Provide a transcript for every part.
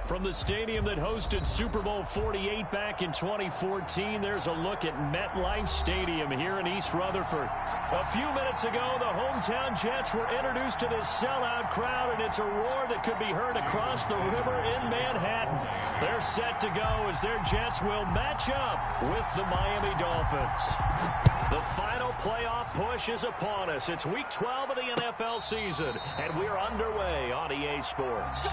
From the stadium that hosted Super Bowl 48 back in 2014, there's a look at MetLife Stadium here in East Rutherford. A few minutes ago, the hometown Jets were introduced to this sellout crowd, and it's a roar that could be heard across the river in Manhattan. They're set to go as their Jets will match up with the Miami Dolphins. The final playoff push is upon us. It's Week 12 of the NFL season, and we're underway on EA Sports.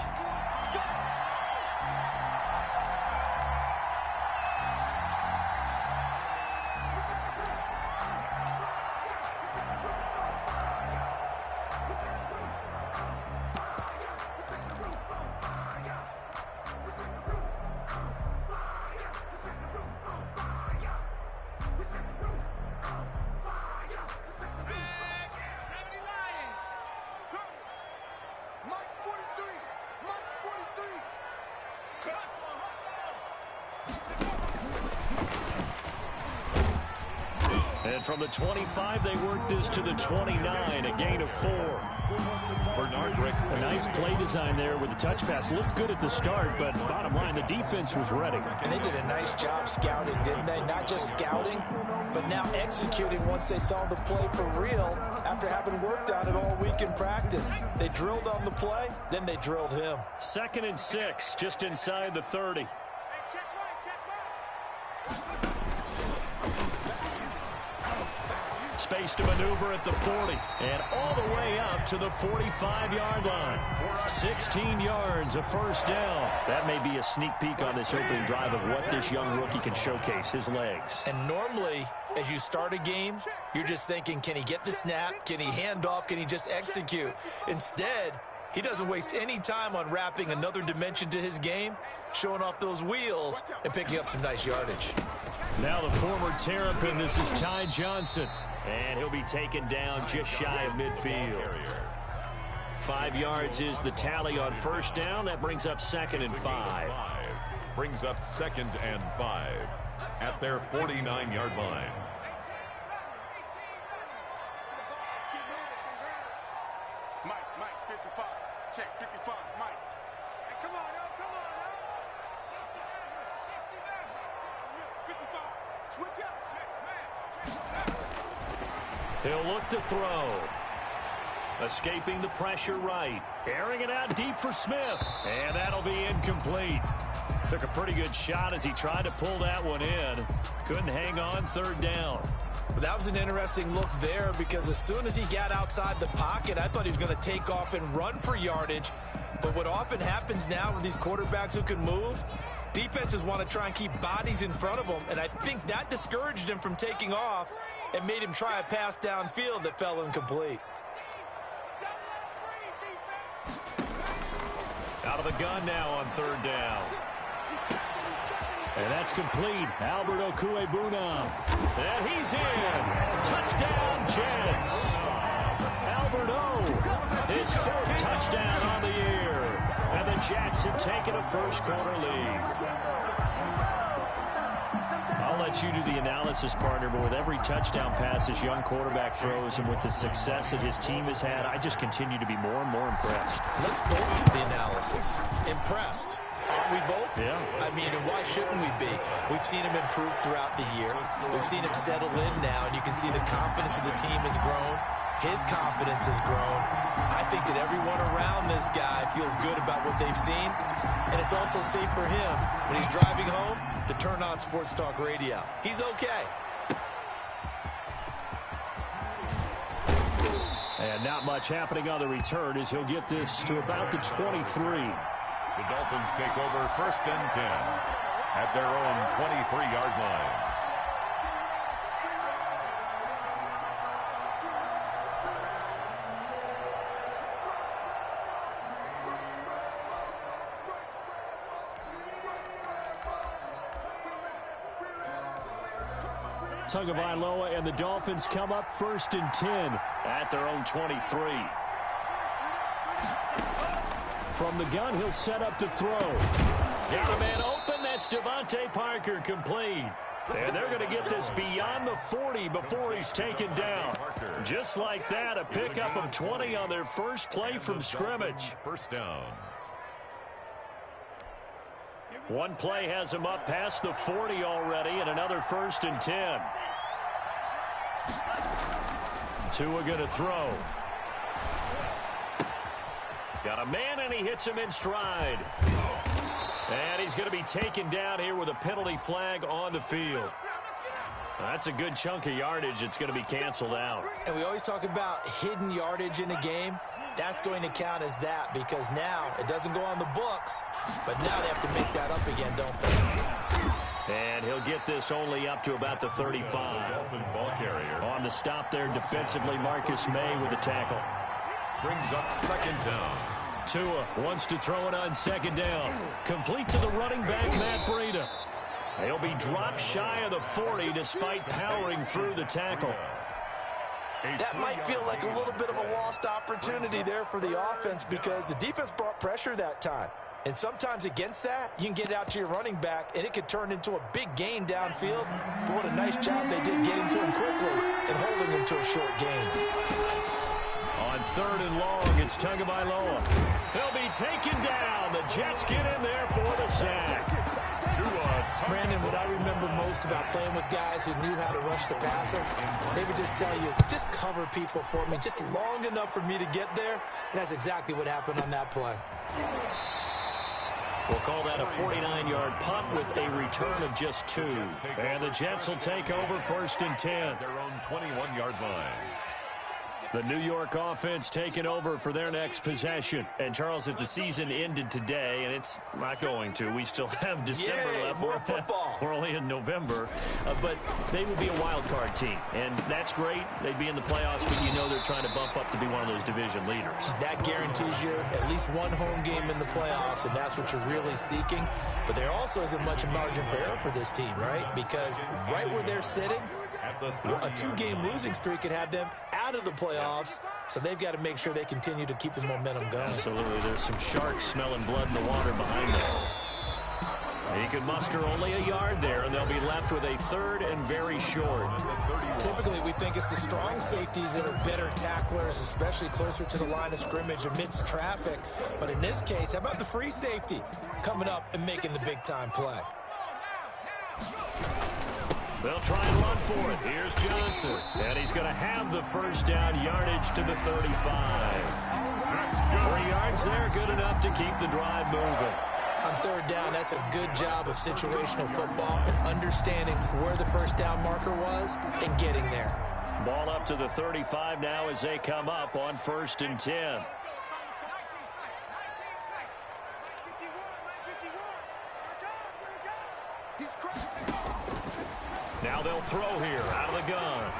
And from the 25, they worked this to the 29, a gain of 4. Bernard Rick, a nice play design there with the touch pass. Looked good at the start, but bottom line, the defense was ready. And they did a nice job scouting, didn't they? Not just scouting, but now executing once they saw the play for real after having worked on it all week in practice. They drilled on the play, then they drilled him. 2nd and 6, just inside the 30. Space to maneuver at the 40 and all the way up to the 45-yard line. 16 yards, a first down. That may be a sneak peek on this opening drive of what this young rookie can showcase, his legs. And normally, as you start a game, you're just thinking, can he get the snap? Can he hand off? Can he just execute? Instead, he doesn't waste any time on wrapping another dimension to his game, showing off those wheels, and picking up some nice yardage. Now the former Terrapin, this is Ty Johnson. And he'll be taken down just shy of midfield. 5 yards is the tally on first down. That brings up 2nd and 5. Brings up 2nd and 5 at their 49-yard line. Mike, 55. Check, 55, Mike. Hey, come on, now, come on, now. 55. Switch up. He'll look to throw. Escaping the pressure right. Airing it out deep for Smith. And that'll be incomplete. Took a pretty good shot as he tried to pull that one in. Couldn't hang on, 3rd down. That was an interesting look there because as soon as he got outside the pocket, I thought he was going to take off and run for yardage. But what often happens now with these quarterbacks who can move, defenses want to try and keep bodies in front of them, and I think that discouraged him from taking off and made him try a pass downfield that fell incomplete. Out of the gun now on 3rd down. And that's complete. Albert Okwuegbunam. And he's in. Touchdown, Jets. Albert O. His 4th touchdown on the year. And the Jets have taken a first-quarter lead. I'll let you do the analysis, partner, but with every touchdown pass this young quarterback throws and with the success that his team has had, I just continue to be more and more impressed. Let's both do the analysis. Impressed. Aren't we both? Yeah. I mean, and why shouldn't we be? We've seen him improve throughout the year. We've seen him settle in now, and you can see the confidence of the team has grown. His confidence has grown. I think that everyone around this guy feels good about what they've seen, and it's also safe for him when he's driving home to turn on Sports Talk Radio. He's okay. And not much happening on the return as he'll get this to about the 23. The Dolphins take over 1st and 10 at their own 23-yard line. Tagovailoa and the Dolphins come up 1st and 10 at their own 23. From the gun, he'll set up to throw. Got a man open. That's Devontae Parker, complete. And they're going to get this beyond the 40 before he's taken down. Just like that, a pickup of 20 on their first play from scrimmage. First down. One play has him up past the 40 already, and another 1st and 10. Tua going to throw. Got a man, and he hits him in stride. And he's going to be taken down here with a penalty flag on the field. That's a good chunk of yardage. It's going to be canceled out. And we always talk about hidden yardage in a game. That's going to count as that because now it doesn't go on the books, but now they have to make that up again, don't they? And he'll get this only up to about the 35. Ball carrier. On the stop there defensively, Marcus May with a tackle. Brings up 2nd down. Tua wants to throw it on 2nd down. Complete to the running back, Matt Breida. He'll be dropped shy of the 40 despite powering through the tackle. That might feel like a little bit of a lost opportunity there for the offense because the defense brought pressure that time. And sometimes against that, you can get it out to your running back, and it could turn into a big gain downfield. But what a nice job they did getting to him quickly and holding him to a short gain. On 3rd and long, it's Tagovailoa. He'll be taken down. The Jets get in there for the sack. Brandon, what I remember most about playing with guys who knew how to rush the passer, they would just tell you, just cover people for me, just long enough for me to get there. And that's exactly what happened on that play. We'll call that a 49-yard punt with a return of just 2. And the Jets will take over 1st and 10. Their own 21-yard line. The New York offense taking over for their next possession. And, Charles, if the season ended today, and it's not going to, we still have December left. More football. We're only in November. But they would be a wild card team. And that's great. They'd be in the playoffs, but you know they're trying to bump up to be one of those division leaders. That guarantees you at least one home game in the playoffs, and that's what you're really seeking. But there also isn't much margin for error for this team, right? Because right where they're sitting, a 2-game losing streak could have them out of the playoffs, so they've got to make sure they continue to keep the momentum going. Absolutely. There's some sharks smelling blood in the water behind them. He could muster only a yard there, and they'll be left with a 3rd and very short. Typically, we think it's the strong safeties that are better tacklers, especially closer to the line of scrimmage amidst traffic. But in this case, how about the free safety coming up and making the big-time play? They'll try and run for it. Here's Johnson. And he's going to have the 1st down, yardage to the 35. 3 yards there, good enough to keep the drive moving. On 3rd down, that's a good job of situational football and understanding where the 1st down marker was and getting there. Ball up to the 35 now as they come up on 1st and 10. Now they'll throw here out of the gun.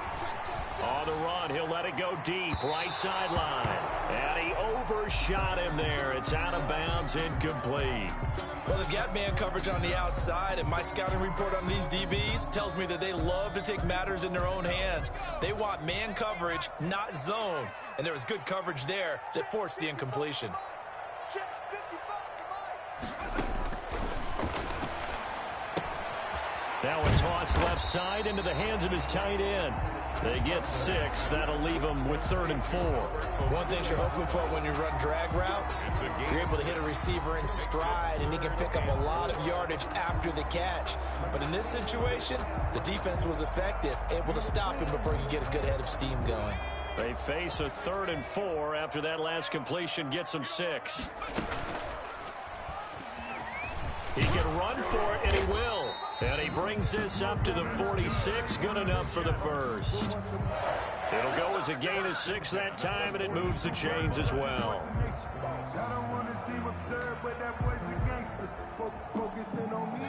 On the run, he'll let it go deep, right sideline. And he overshot him there. It's out of bounds, incomplete. Well, they've got man coverage on the outside, and my scouting report on these DBs tells me that they love to take matters in their own hands. They want man coverage, not zone. And there was good coverage there that forced the incompletion. Now a toss left side into the hands of his tight end. They get 6. That'll leave them with 3rd and 4. One thing you're hoping for when you run drag routes, you're able to hit a receiver in stride, and he can pick up a lot of yardage after the catch. But in this situation, the defense was effective, able to stop him before he could get a good head of steam going. They face a 3rd and 4 after that last completion gets them 6. He can run for it, and he will. And he brings this up to the 46, good enough for the 1st. It'll go as a gain of 6 that time, and it moves the chains as well.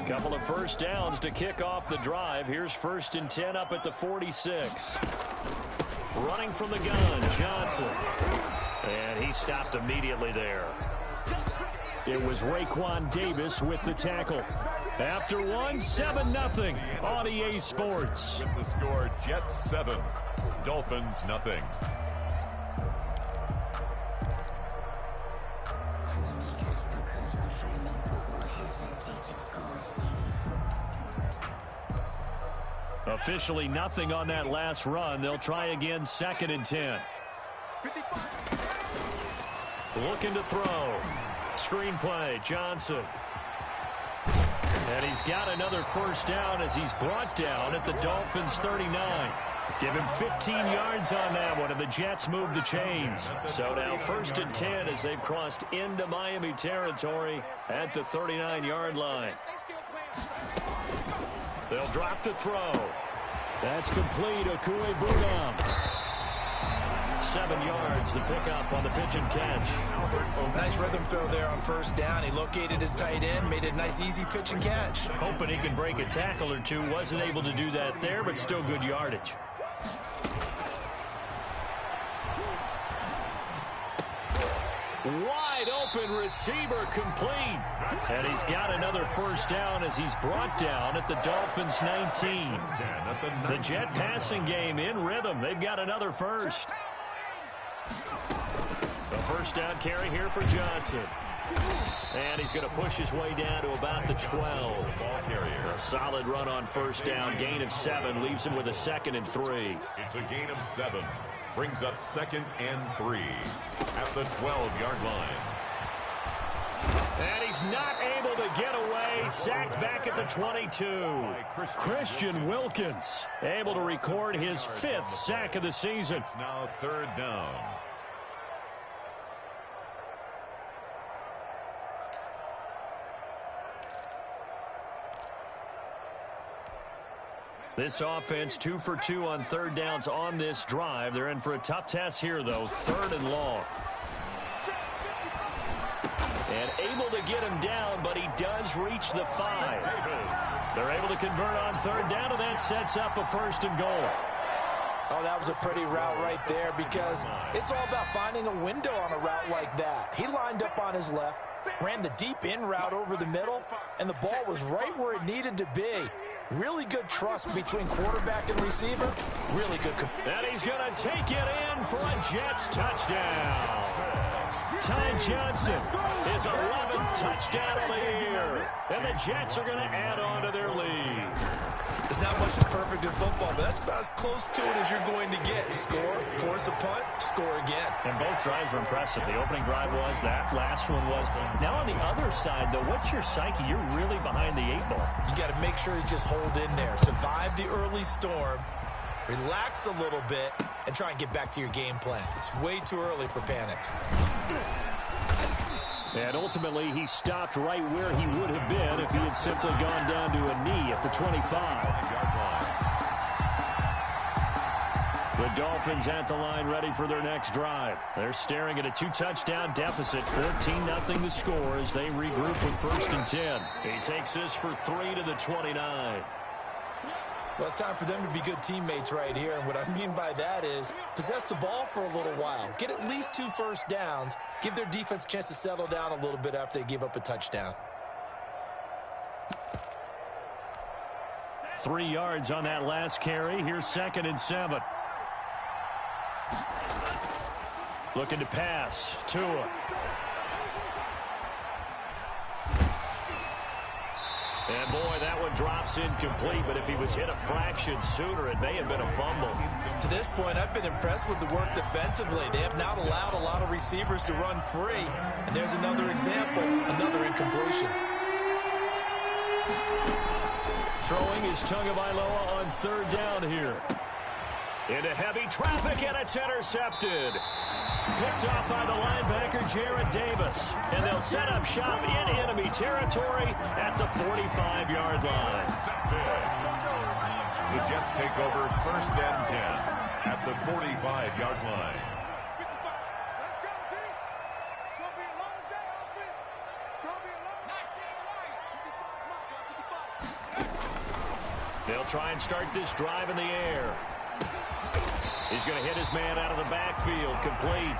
Couple of 1st downs to kick off the drive. Here's 1st and 10 up at the 46. Running from the gun, Johnson. And he stopped immediately there. It was Raekwon Davis with the tackle. After 7-0 on EA Sports. With the score, Jets 7, Dolphins nothing. Officially nothing on that last run. They'll try again 2nd and 10. Looking to throw. Screen play, Johnson. And he's got another first down as he's brought down at the Dolphins' 39. Give him 15 yards on that one, and the Jets move the chains. So now 1st and 10 as they've crossed into Miami territory at the 39-yard line. They'll drop the throw. That's complete. Okuegbunam. 7 yards, the pickup on the pitch and catch. Nice rhythm throw there on first down. He located his tight end, made a nice easy pitch and catch. Hoping he can break a tackle or two. Wasn't able to do that there, but still good yardage. Wide open receiver complete. And he's got another first down as he's brought down at the Dolphins' 19. The Jet passing game in rhythm. They've got another first. The first down carry here for Johnson. And he's going to push his way down to about the 12. A solid run on first down. Gain of 7 leaves him with a 2nd and 3. It's a gain of 7. Brings up 2nd and 3 at the 12-yard line. And he's not able to get away. Sacked back at the 22. Christian Wilkins able to record his 5th sack of the season. It's now 3rd down. This offense 2 for 2 on 3rd downs on this drive. They're in for a tough test here, though. 3rd and long. And able to get him down, but he does reach the 5. They're able to convert on 3rd down, and that sets up a 1st and goal. Oh, that was a pretty route right there because it's all about finding a window on a route like that. He lined up on his left, ran the deep in route over the middle, and the ball was right where it needed to be. Really good trust between quarterback and receiver. Really good. And he's going to take it in for a Jets touchdown. Ty Johnson, his 11th touchdown of the year. And the Jets are going to add on to their lead. There's not much that's perfect in football, but that's about as close to it as you're going to get. Score, force a punt, score again. And both drives were impressive. The opening drive was, that last one was. Now on the other side, though, what's your psyche? You're really behind the 8 ball. You got to make sure you just hold in there. Survive the early storm, relax a little bit, and try and get back to your game plan. It's way too early for panic. And ultimately, he stopped right where he would have been if he had simply gone down to a knee at the 25. The Dolphins at the line ready for their next drive. They're staring at a 2-touchdown deficit, 14-0 the score as they regroup with 1st and 10. He takes this for 3 to the 29. Well, it's time for them to be good teammates right here, and what I mean by that is possess the ball for a little while. Get at least 2 first downs. Give their defense a chance to settle down a little bit after they give up a touchdown. 3 yards on that last carry. Here's 2nd and 7. Looking to pass. Tua. And boy, that one drops incomplete, but if he was hit a fraction sooner, it may have been a fumble. To this point, I've been impressed with the work defensively. They have not allowed a lot of receivers to run free. And there's another example, another incompletion. Throwing is Tagovailoa on 3rd down here. Into heavy traffic, and it's intercepted. Picked off by the linebacker, Jarrad Davis. And they'll set up shop in enemy territory at the 45-yard line. The Jets take over 1st and 10 at the 45-yard line. Let's go, D. It's going to be a long day, offense. It's going to be a long day. They'll try and start this drive in the air. He's going to hit his man out of the backfield, complete.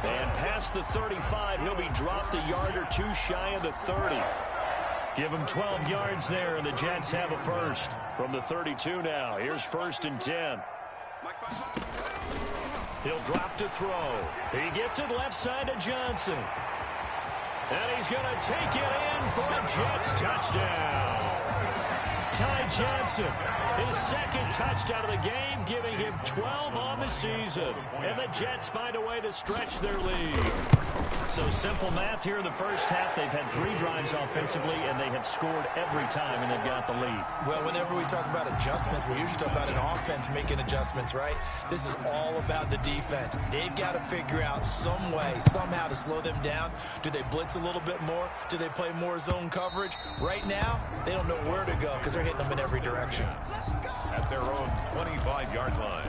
And past the 35, he'll be dropped a yard or 2 shy of the 30. Give him 12 yards there, and the Jets have a first. From the 32 now, here's 1st and 10. He'll drop to throw. He gets it left side to Johnson. And he's going to take it in for a Jets touchdown. Ty Johnson, his second touchdown of the game, giving him 12 on the season. And the Jets find a way to stretch their lead. So simple math here in the first half. They've had 3 drives offensively, and they have scored every time, and they've got the lead. Well, whenever we talk about adjustments, we usually talk about an offense making adjustments, right? This is all about the defense. They've got to figure out some way, somehow to slow them down. Do they blitz a little bit more? Do they play more zone coverage? Right now, they don't know where to go because they're hitting them in every direction. At their own 25-yard line.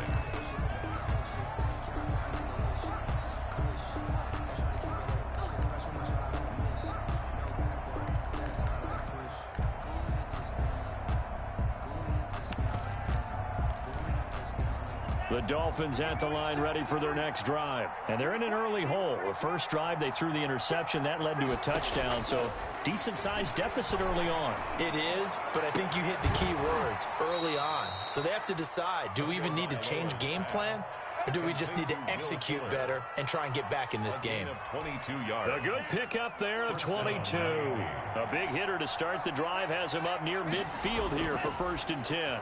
The Dolphins at the line ready for their next drive. And they're in an early hole. The first drive, they threw the interception. That led to a touchdown. So decent-sized deficit early on. It is, but I think you hit the key words, early on. So they have to decide, do we even need to change game plan? Or do we just need to execute better and try and get back in this game? 22 yards. A good pickup there of 22. A big hitter to start the drive has him up near midfield here for 1st and 10.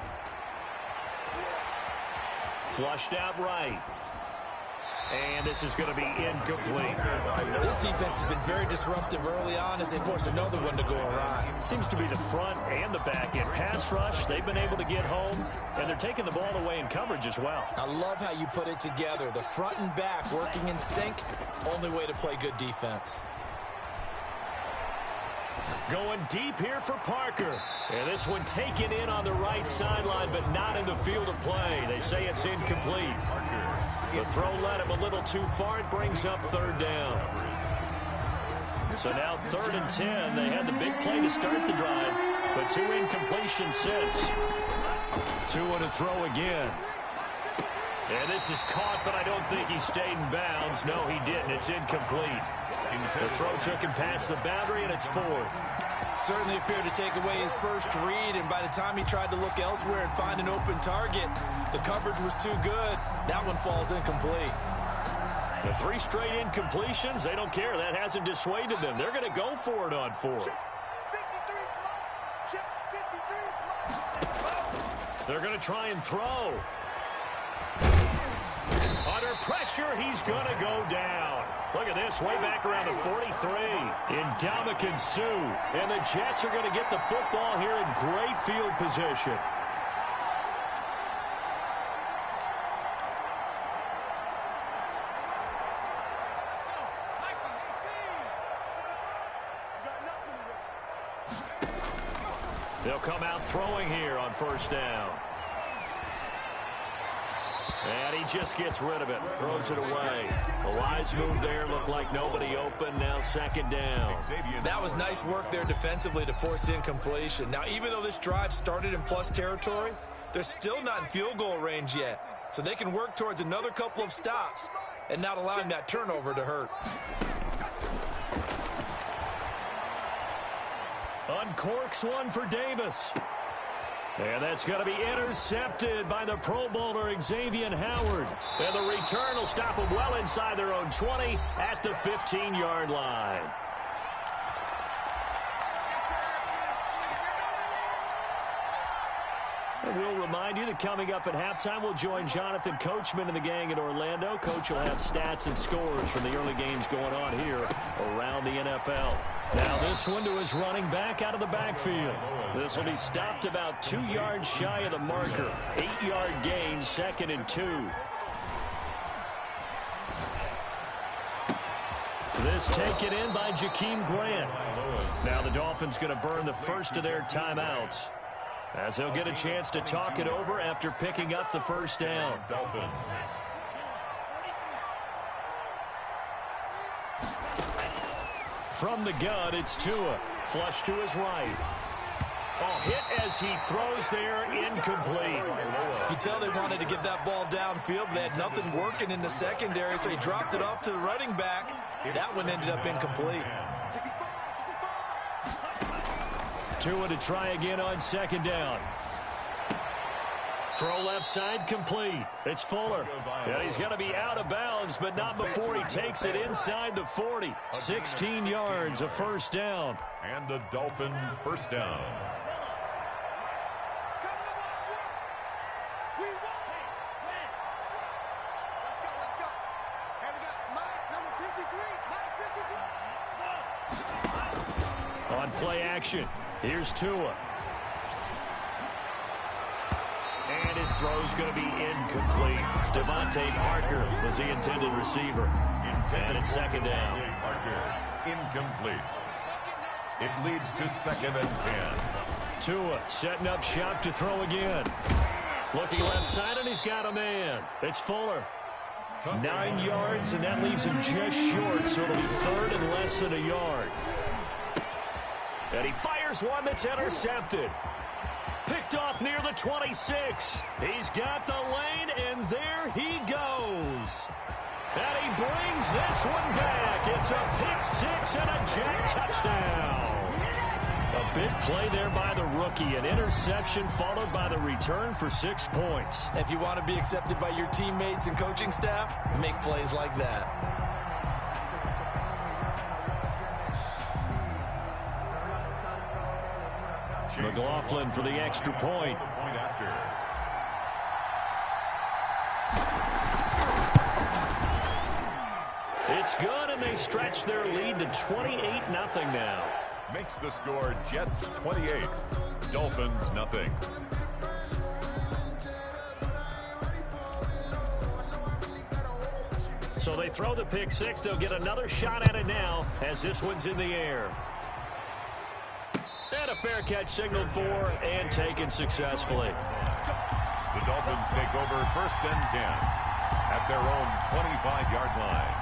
Flushed out right. And this is going to be incomplete. This defense has been very disruptive early on as they force another one to go awry. It seems to be the front and the back end. Pass rush, they've been able to get home, and they're taking the ball away in coverage as well. I love how you put it together. The front and back working in sync, only way to play good defense. Going deep here for Parker. And this one taken in on the right sideline, but not in the field of play. They say it's incomplete. The throw led him a little too far. It brings up 3rd down. So now 3rd and 10. They had the big play to start the drive, but 2 incompletions since. 2 on a throw again. And this is caught, but I don't think he stayed in bounds. No, he didn't. It's incomplete. The throw took him past the boundary, and it's 4th. Certainly appeared to take away his first read, and by the time he tried to look elsewhere and find an open target, the coverage was too good. That one falls incomplete. The 3 straight incompletions, they don't care. That hasn't dissuaded them. They're going to go for it on 4th. They're going to try and throw. Under pressure, he's going to go down. Look at this, way back around the 43. Ndamukong Suh. And the Jets are going to get the football here in great field position. They'll come out throwing here on 1st down. And he just gets rid of it, throws it away. A wise move there, looked like nobody open, now 2nd down. That was nice work there defensively to force incompletion. Now, even though this drive started in plus territory, they're still not in field goal range yet. So they can work towards another couple of stops and not allowing that turnover to hurt. Uncorks one for Davis. And that's going to be intercepted by the Pro Bowler Xavier Howard. And the return will stop them well inside their own 20 at the 15-yard line. And we'll remind you that coming up at halftime, we'll join Jonathan Coachman and the gang in Orlando. Coach will have stats and scores from the early games going on here around the NFL. Now this one to his running back out of the backfield. This will be stopped about 2 yards shy of the marker. 8-yard gain, 2nd and 2. This taken in by Jakeem Grant. Now the Dolphins going to burn the first of their timeouts, as he'll get a chance to talk it over after picking up the 1st down. From the gun, it's Tua. Flush to his right. Oh, hit as he throws there, incomplete. You tell they wanted to get that ball downfield, but they had nothing working in the secondary, so he dropped it off to the running back. That one ended up incomplete. Tua to try again on 2nd down. Throw left side complete. It's Fuller. Yeah, he's going to be out of bounds, but not before he takes it inside the 40. 16 yards, a 1st down. And a Dolphin 1st down. action. Here's Tua. And his throw's going to be incomplete. Devontae Parker was the intended receiver. And it's second down. Parker, incomplete. It leads to 2nd and 10. Tua setting up shop to throw again. Looking left side, and he's got a man. It's Fuller. 9 yards, and that leaves him just short, so it'll be 3rd and less than a yard. And he fires one that's intercepted. Picked off near the 26. He's got the lane, and there he goes. And he brings this one back. It's a pick 6 and a Jet touchdown. A big play there by the rookie. An interception followed by the return for 6 points. If you want to be accepted by your teammates and coaching staff, make plays like that. McLaughlin for the extra point. It's good, and they stretch their lead to 28-0 now. Makes the score Jets 28, Dolphins nothing. So they throw the pick 6. They'll get another shot at it now as this one's in the air. And a fair catch signaled for and taken successfully. The Dolphins take over 1st and 10 at their own 25-yard line.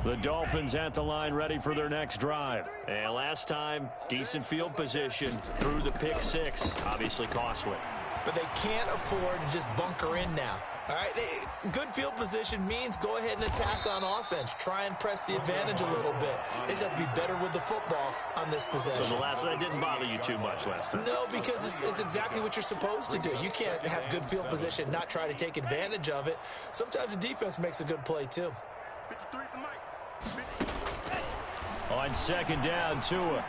The Dolphins at the line ready for their next drive. And last time, decent field position through the pick 6. Obviously costly. But they can't afford to just bunker in now. All right, good field position means go ahead and attack on offense. Try and press the advantage a little bit. They just have to be better with the football on this possession. So the last one didn't bother you too much last time? No, because it's exactly what you're supposed to do. You can't have good field position, not try to take advantage of it. Sometimes the defense makes a good play, too. 53 the mic. On 2nd down, Tua.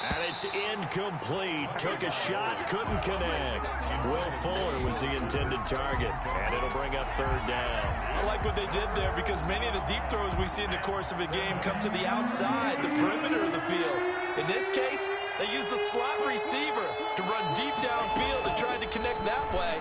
And it's incomplete. Took a shot, couldn't connect. Will Fuller was the intended target, and it'll bring up 3rd down. I like what they did there because many of the deep throws we see in the course of a game come to the outside, the perimeter of the field. In this case, they used the slot receiver to run deep downfield and tried to connect that way.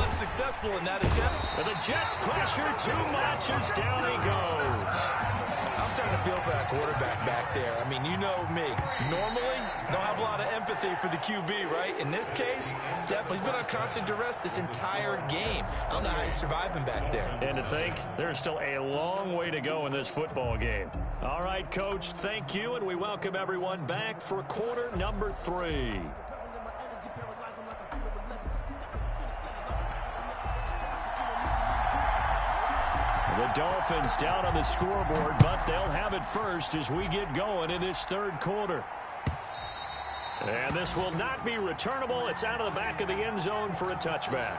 Unsuccessful in that attempt. And the Jets pressure too much as down he goes. I'm starting to feel for that quarterback back there. I mean, you know me. Normally, don't have a lot of empathy for the QB, right? In this case, definitely. He's been on constant duress this entire game. I don't know how he's surviving back there. And to think, there's still a long way to go in this football game. All right, Coach, thank you, and we welcome everyone back for quarter number 3. The Dolphins down on the scoreboard, but they'll have it first as we get going in this 3rd quarter. And this will not be returnable. It's out of the back of the end zone for a touchback.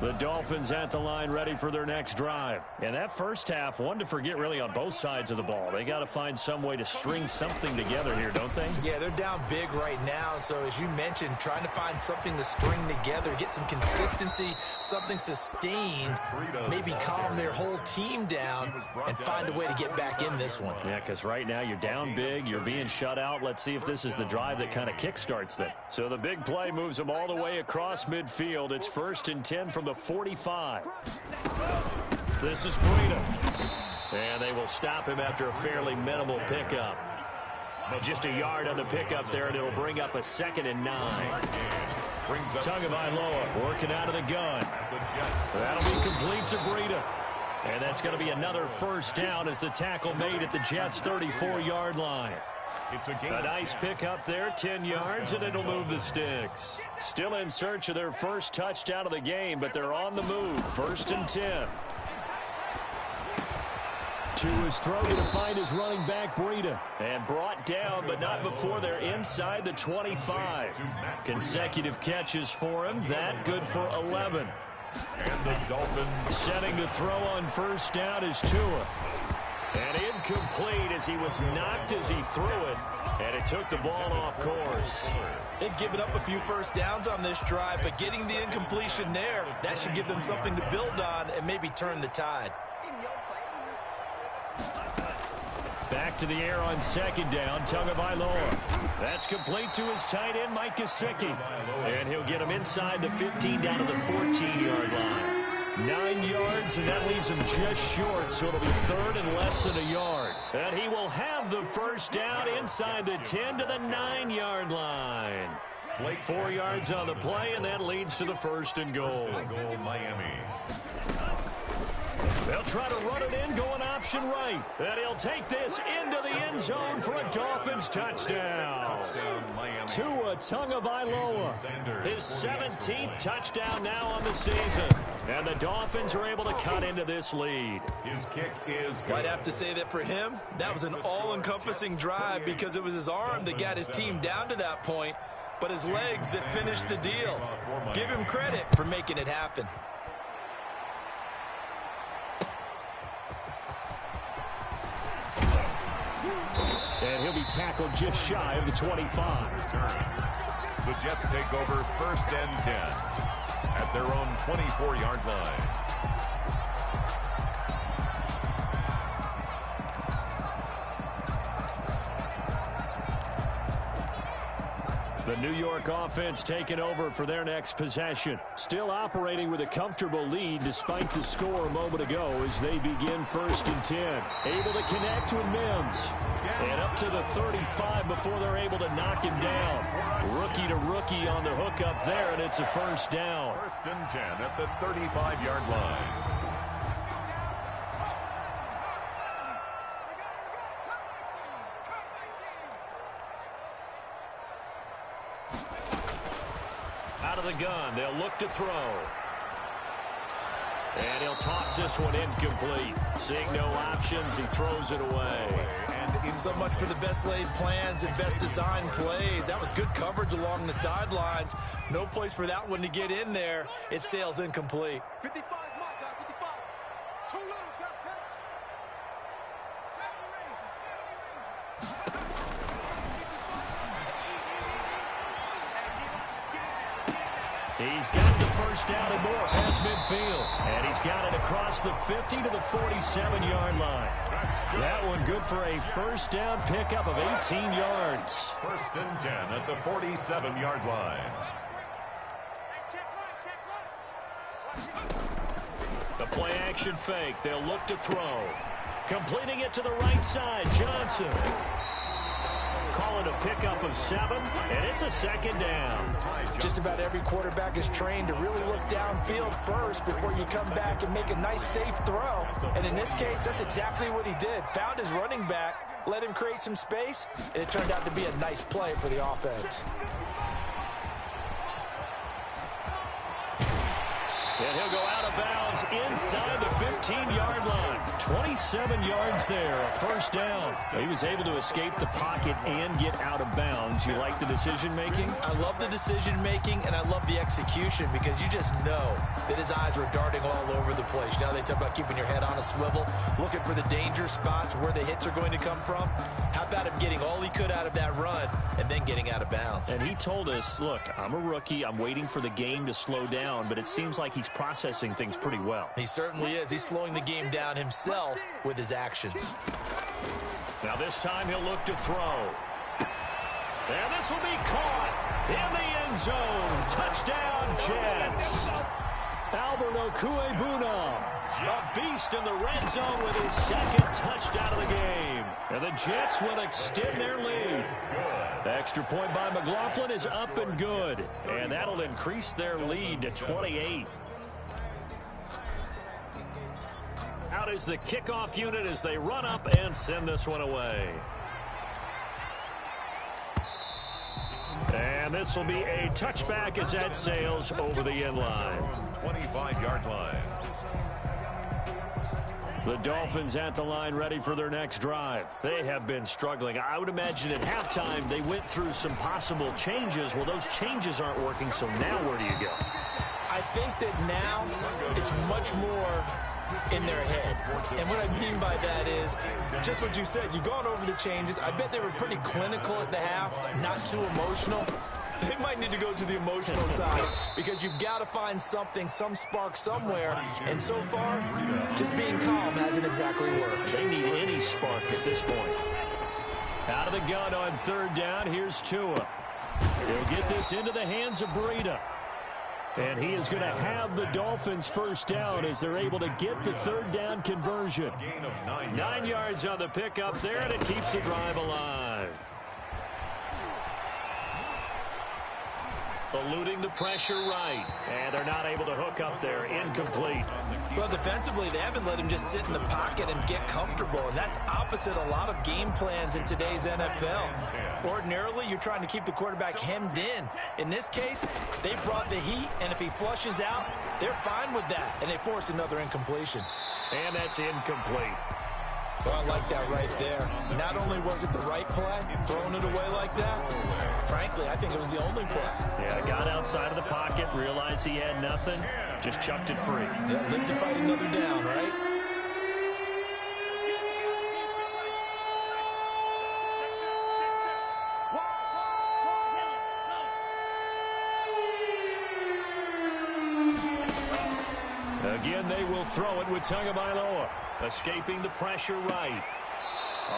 The Dolphins at the line ready for their next drive. And that first half, one to forget really on both sides of the ball. They got to find some way to string something together here, don't they? Yeah, they're down big right now. So as you mentioned, trying to find something to string together, get some consistency, something sustained, maybe calm their whole team down and find a way to get back in this one. Yeah, because right now you're down big, you're being shut out. Let's see if this is the drive that kind of kickstarts them. So the big play moves them all the way across midfield. It's 1st and 10 from the 45. This is Breida. And they will stop him after a fairly minimal pickup. But just a yard on the pickup there, and it'll bring up a 2nd and 9. Tagovailoa working out of the gun. That'll be complete to Breida. And that's going to be another 1st down as the tackle made at the Jets' 34-yard line. A nice pickup there, 10 yards, and it'll move the sticks. Still in search of their first touchdown of the game, but they're on the move. 1st and 10. to his throw to find his running back, Breida. And brought down, but not before they're inside the 25. Consecutive catches for him. That good for 11. And the Dolphins setting to throw on first down is Tua. And incomplete as he was knocked as he threw it. And it took the ball off course. They've given up a few first downs on this drive, but getting the incompletion there, that should give them something to build on and maybe turn the tide. Back to the air on second down, Tagovailoa. That's complete to his tight end, Mike Gesicki. And he'll get him inside the 15 down to the 14-yard line. 9 yards, and that leaves him just short, so it'll be third and less than a yard. And he will have the first down inside the 10 to the 9-yard line. 4 yards on the play, and that leads to the first and goal. Miami. They'll try to run it in, going option right. And he'll take this into the end zone for a Dolphins touchdown. Tua Tagovailoa, his 17th touchdown now on the season. And the Dolphins are able to cut into this lead. His kick is good. I'd have to say that for him, that was an all-encompassing drive because it was his arm that got his team down to that point, but his legs that finished the deal. Give him credit for making it happen. And he'll be tackled just shy of the 25. The Jets take over first and 10 at their own 24-yard line. The New York offense taking over for their next possession. Still operating with a comfortable lead despite the score a moment ago as they begin first and 10. Able to connect with Mims. And up to the 35 before they're able to knock him down. Rookie to rookie on the hook up there, and it's a first down. First and 10 at the 35-yard line. Out of the gun, they'll look to throw. And he'll toss this one incomplete. Seeing no options, he throws it away. And so much for the best laid plans and best designed plays. That was good coverage along the sidelines. No place for that one to get in there. It sails incomplete. 55 mark, guy, 55. Too little, cut. He's got the first down and more past midfield. And he's got it across the 50 to the 47-yard line. That one good for a first down pickup of 18 yards. First and 10 at the 47-yard line. The play action fake. They'll look to throw. Completing it to the right side. Johnson. Calling a pickup of 7, and it's a second down. Just about every quarterback is trained to really look downfield first before you come back and make a nice, safe throw. And in this case, that's exactly what he did. Found his running back, let him create some space, and it turned out to be a nice play for the offense. And he'll go out of bounds inside the 15-yard line. 27 yards there, a first down. He was able to escape the pocket and get out of bounds. You like the decision-making? I love the decision-making, and I love the execution because you just know that his eyes were darting all over the place. Now they talk about keeping your head on a swivel, looking for the danger spots where the hits are going to come from. How about him getting all he could out of that run and then getting out of bounds? And he told us, look, I'm a rookie. I'm waiting for the game to slow down, but it seems like he's processing things pretty well. He certainly is. He's slowing the game down himself with his actions. Now this time he'll look to throw. And this will be caught in the end zone. Touchdown, Jets. Albert Okwuegbunam, a beast in the red zone with his second touchdown of the game. And the Jets will extend their lead. The extra point by McLaughlin is up and good. And that'll increase their lead to 28. Out is the kickoff unit as they run up and send this one away. And this will be a touchback as that sails over the end line. 25-yard line. The Dolphins at the line ready for their next drive. They have been struggling. I would imagine at halftime they went through some possible changes. Well, those changes aren't working, so now where do you go? I think that now it's much more in their head. And what I mean by that is just what you said. You've gone over the changes. I bet they were pretty clinical at the half, not too emotional. They might need to go to the emotional side because you've got to find something, some spark somewhere. And so far, just being calm hasn't exactly worked. They need any spark at this point. Out of the gun on third down, here's Tua. He'll get this into the hands of Breida. And he is going to have the Dolphins first down as they're able to get the third down conversion. 9 yards on the pickup there, and it keeps the drive alive. Eluding the pressure right. And they're not able to hook up there. Incomplete. Well, defensively, they haven't let him just sit in the pocket and get comfortable. And that's opposite a lot of game plans in today's NFL. Ordinarily, you're trying to keep the quarterback hemmed in. In this case, they brought the heat, and if he flushes out, they're fine with that. And they force another incompletion. And that's incomplete. Well, I like that right there. Not only was it the right play, throwing it away like that, frankly, I think it was the only play. Yeah, got outside of the pocket, realized he had nothing, just chucked it free. Yeah, live to fight another down, right? Again, they will throw it with Tagovailoa. Escaping the pressure right.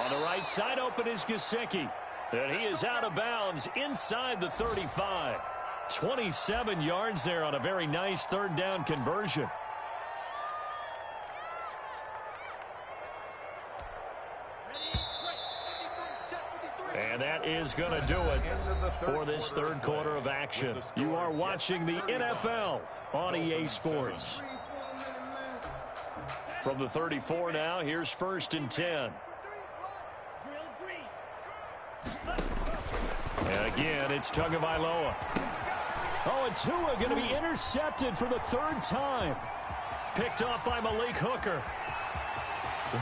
On the right side, open is Gesicki. And he is out of bounds inside the 35. 27 yards there on a very nice third down conversion. And that is going to do it for this third quarter of action. You are watching the NFL on EA Sports. From the 34 now, here's 1st and 10. And again, it's Tagovailoa. Oh, and Tua going to be intercepted for the third time. Picked off by Malik Hooker.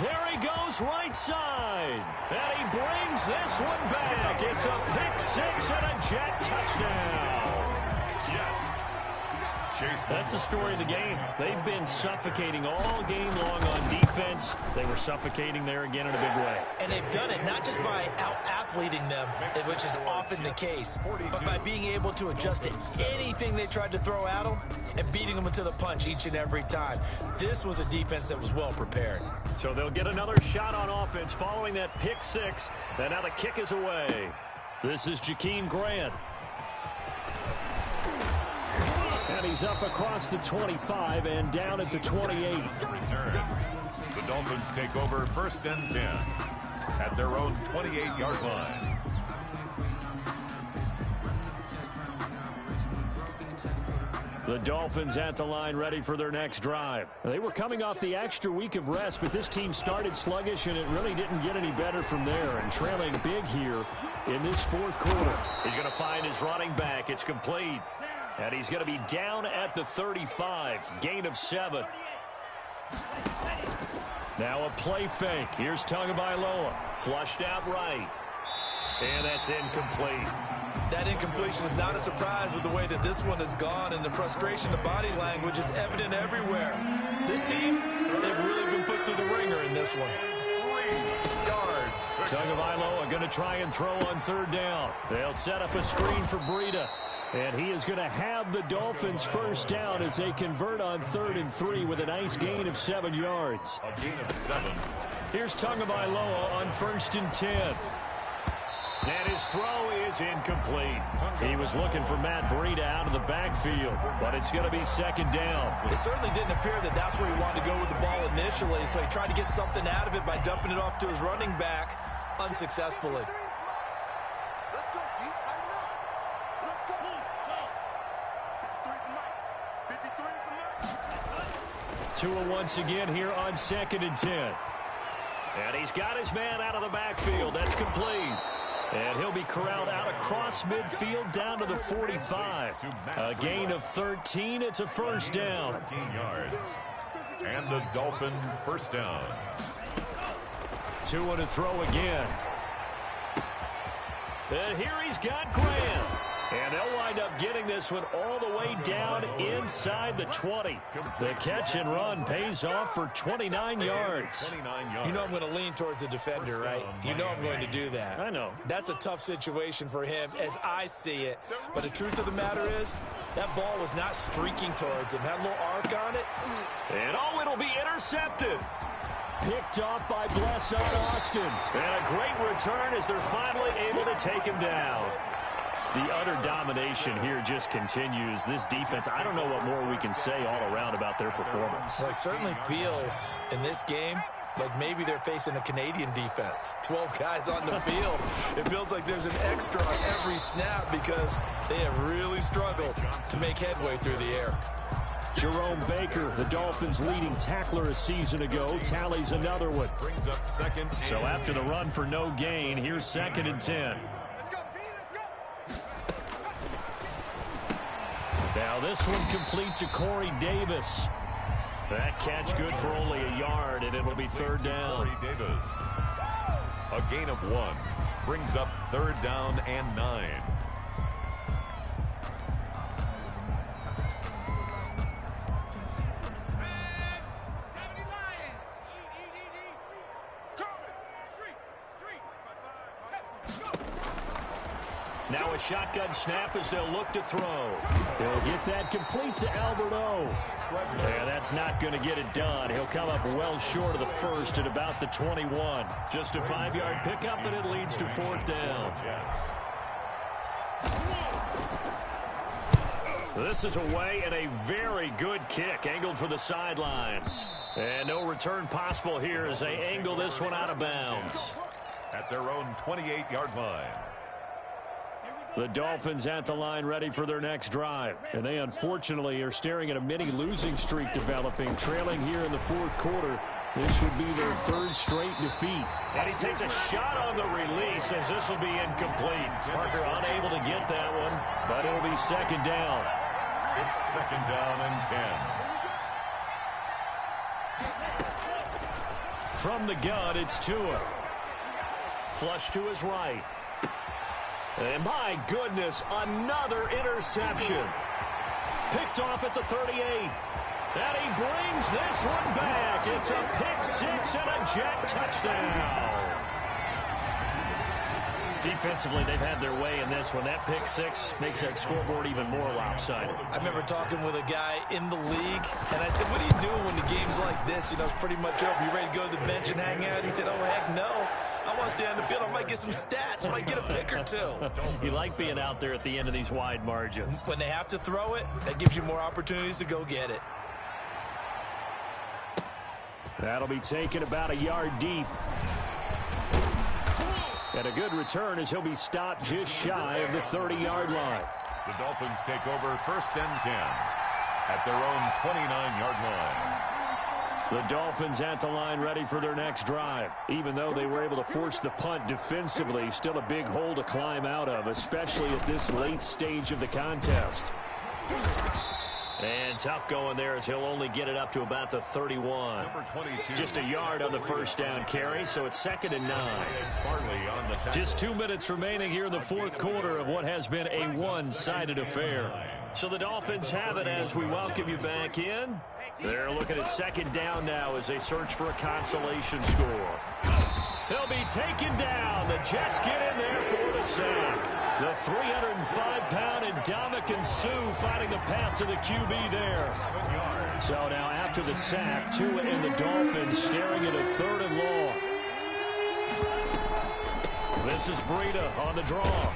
There he goes, right side. And he brings this one back. It's a pick six and a Jet touchdown. That's the story of the game. They've been suffocating all game long on defense. They were suffocating there again in a big way. And they've done it not just by out-athleting them, which is often the case, but by being able to adjust to anything they tried to throw at them and beating them into the punch each and every time. This was a defense that was well prepared. So they'll get another shot on offense following that pick six. And now the kick is away. This is Jakeem Grant. And he's up across the 25 and down at the 28. The Dolphins take over 1st and 10 at their own 28-yard line. The Dolphins at the line ready for their next drive. They were coming off the extra week of rest, but this team started sluggish, and it really didn't get any better from there. And trailing big here in this fourth quarter. He's going to find his running back. It's complete. And he's going to be down at the 35. Gain of 7. Now a play fake. Here's Tagovailoa. Flushed out right. And that's incomplete. That incompletion is not a surprise with the way that this one has gone, and the frustration of body language is evident everywhere. This team, they've really been put through the ringer in this one. 3 yards. Tagovailoa going to try and throw on third down. They'll set up a screen for Breida. And he is going to have the Dolphins first down as they convert on 3rd and 3 with a nice gain of 7 yards. A gain of 7. Here's Tagovailoa on 1st and 10. And his throw is incomplete. He was looking for Matt Breida out of the backfield, but it's going to be 2nd down. It certainly didn't appear that that's where he wanted to go with the ball initially, so he tried to get something out of it by dumping it off to his running back unsuccessfully. Let's go, D. Tighten up. Let's go. 53 is the mark. 53 is the mark. Tua once again here on 2nd and 10. And he's got his man out of the backfield. That's complete. And he'll be corralled out across midfield down to the 45. A gain of 13. It's a first down. 13 yards. And the Dolphin first down. 2 to throw again. And here he's got Graham. And they'll wind up getting this one all the way down inside the 20. The catch and run pays off for 29 yards. You know I'm going to lean towards the defender, right? You know I'm going to do that. I know. That's a tough situation for him as I see it. But the truth of the matter is, that ball was not streaking towards him. Had a little arc on it. And it'll be intercepted. Picked off by Blesson Austin. And a great return as they're finally able to take him down. The utter domination here just continues. This defense, I don't know what more we can say all around about their performance. Well, it certainly feels in this game like maybe they're facing a Canadian defense. 12 guys on the field. It feels like there's an extra on every snap because they have really struggled to make headway through the air. Jerome Baker, the Dolphins' leading tackler a season ago, tallies another one. Brings up second. So after the run for no gain, here's 2nd and 10. Now this one complete to Corey Davis. That catch good for only a yard, and it'll be 3rd down. Corey Davis. A gain of 1. Brings up 3rd down and 9. Now a shotgun snap as they'll look to throw. They'll get that complete to Albert O. Yeah, that's not going to get it done. He'll come up well short of the first at about the 21. Just a 5-yard pickup, and it leads to 4th down. This is away, and a very good kick angled for the sidelines. And no return possible here as they angle this one out of bounds. At their own 28-yard line. The Dolphins at the line ready for their next drive. And they unfortunately are staring at a mini losing streak developing, trailing here in the 4th quarter. This would be their 3rd straight defeat. And he takes a shot on the release as this will be incomplete. Parker unable to get that one, but it will be 2nd down. It's 2nd down and 10. From the gun, it's Tua. Flush to his right. And my goodness, another interception. Picked off at the 38. And he brings this one back. It's a pick 6 and a Jet touchdown. Defensively, they've had their way in this one. That pick 6 makes that scoreboard even more lopsided. I remember talking with a guy in the league, and I said, what do you do when the game's like this? You know, it's pretty much over. You ready to go to the bench and hang out? He said, oh, heck no. I want to stay on the field. I might get some stats. I might get a pick or 2. You like being out there at the end of these wide margins. When they have to throw it, that gives you more opportunities to go get it. That'll be taken about a yard deep. And a good return as he'll be stopped just shy of the 30-yard line. The Dolphins take over 1st and 10 at their own 29-yard line. The Dolphins at the line ready for their next drive. Even though they were able to force the punt defensively, still a big hole to climb out of, especially at this late stage of the contest. And tough going there as he'll only get it up to about the 31. Just a yard on the 1st down carry, so it's 2nd and 9. Just 2 minutes remaining here in the 4th quarter of what has been a one-sided affair. So the Dolphins have it as we welcome you back in. They're looking at 2nd down now as they search for a consolation score. He'll be taken down. The Jets get in there for the sack. The 305-pound Ndamukong Suh finding the path to the QB there. So now after the sack, Tua and the Dolphins staring at a 3rd and long. This is Breida on the draw.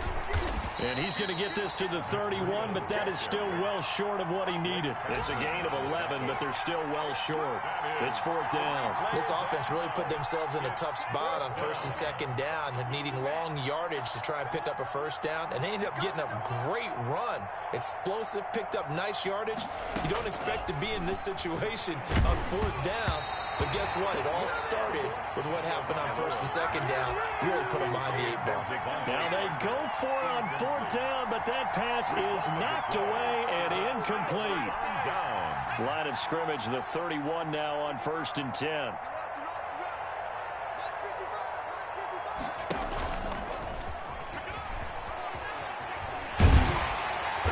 And he's going to get this to the 31, but that is still well short of what he needed. It's a gain of 11, but they're still well short. It's 4th down. This offense really put themselves in a tough spot on 1st and 2nd down, and needing long yardage to try and pick up a 1st down, and they ended up getting a great run. Explosive, picked up nice yardage. You don't expect to be in this situation on 4th down. But guess what? It all started with what happened on 1st and 2nd down. Really put them behind the 8 ball. Now they go for it on 4th down, but That pass is knocked away and incomplete. Down. Line of scrimmage, the 31 now on 1st and 10.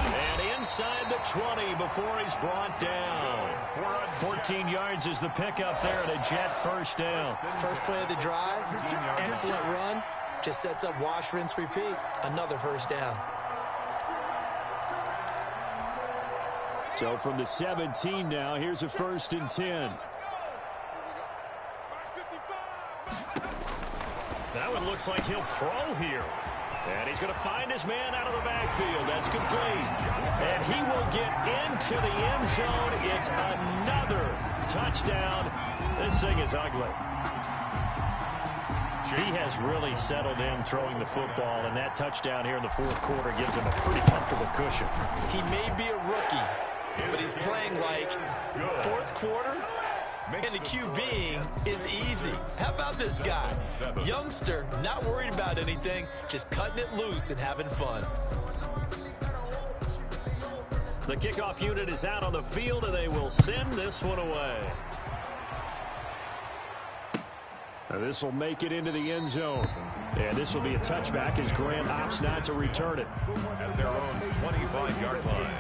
And inside the 20 before he's brought down. 14 yards is the pickup there and a Jet first down. First play of the drive, excellent run. Just sets up wash, rinse, repeat. Another first down. So from the 17 now, here's a 1st and 10. That one looks like he'll throw here. And he's going to find his man out of the backfield. That's complete. And he will get into the end zone. It's another touchdown. This thing is ugly. He has really settled in throwing the football, and that touchdown here in the 4th quarter gives him a pretty comfortable cushion. He may be a rookie, but he's playing like 4th quarter, and the QBing is easy. How about this guy? Youngster, not worried about anything, just cutting it loose and having fun. The kickoff unit is out on the field, and they will send this one away. Now this will make it into the end zone. And this will be a touchback as Grant opts not to return it. At their own 25-yard line.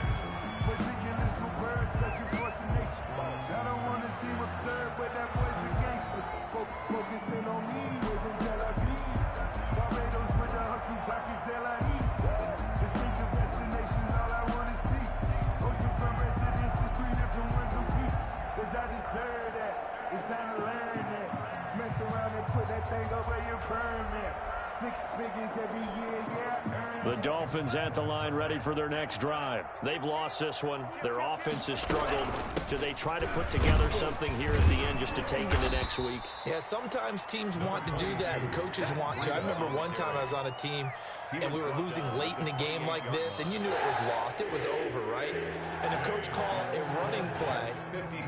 The Dolphins at the line ready for their next drive. They've lost this one. Their offense has struggled. Do they try to put together something here at the end just to take into next week? Yeah, sometimes teams want to do that and coaches want to. I remember one time I was on a team and we were losing late in a game like this, and you knew it was lost. It was over, right? And the coach called a running play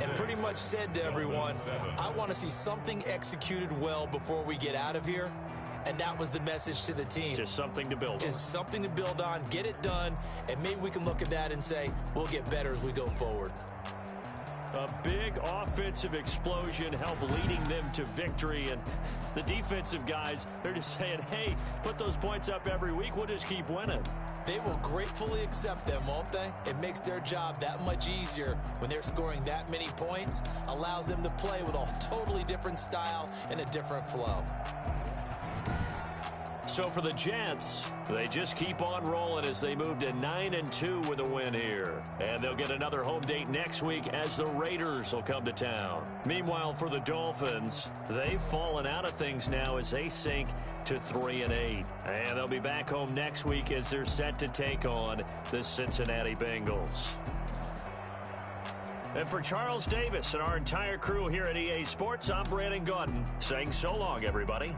and pretty much said to everyone, I want to see something executed well before we get out of here. And that was the message to the team. Just something to build on. Just something to build on, get it done, and maybe we can look at that and say, we'll get better as we go forward. A big offensive explosion helped leading them to victory. And the defensive guys, they're just saying, hey, put those points up every week. We'll just keep winning. They will gratefully accept them, won't they? It makes their job that much easier when they're scoring that many points. Allows them to play with a totally different style and a different flow. So for the Jets, they just keep on rolling as they move to 9-2 with a win here. And they'll get another home date next week as the Raiders will come to town. Meanwhile, for the Dolphins, they've fallen out of things now as they sink to 3-8. And they'll be back home next week as they're set to take on the Cincinnati Bengals. And for Charles Davis and our entire crew here at EA Sports, I'm Brandon Gaudin saying so long, everybody.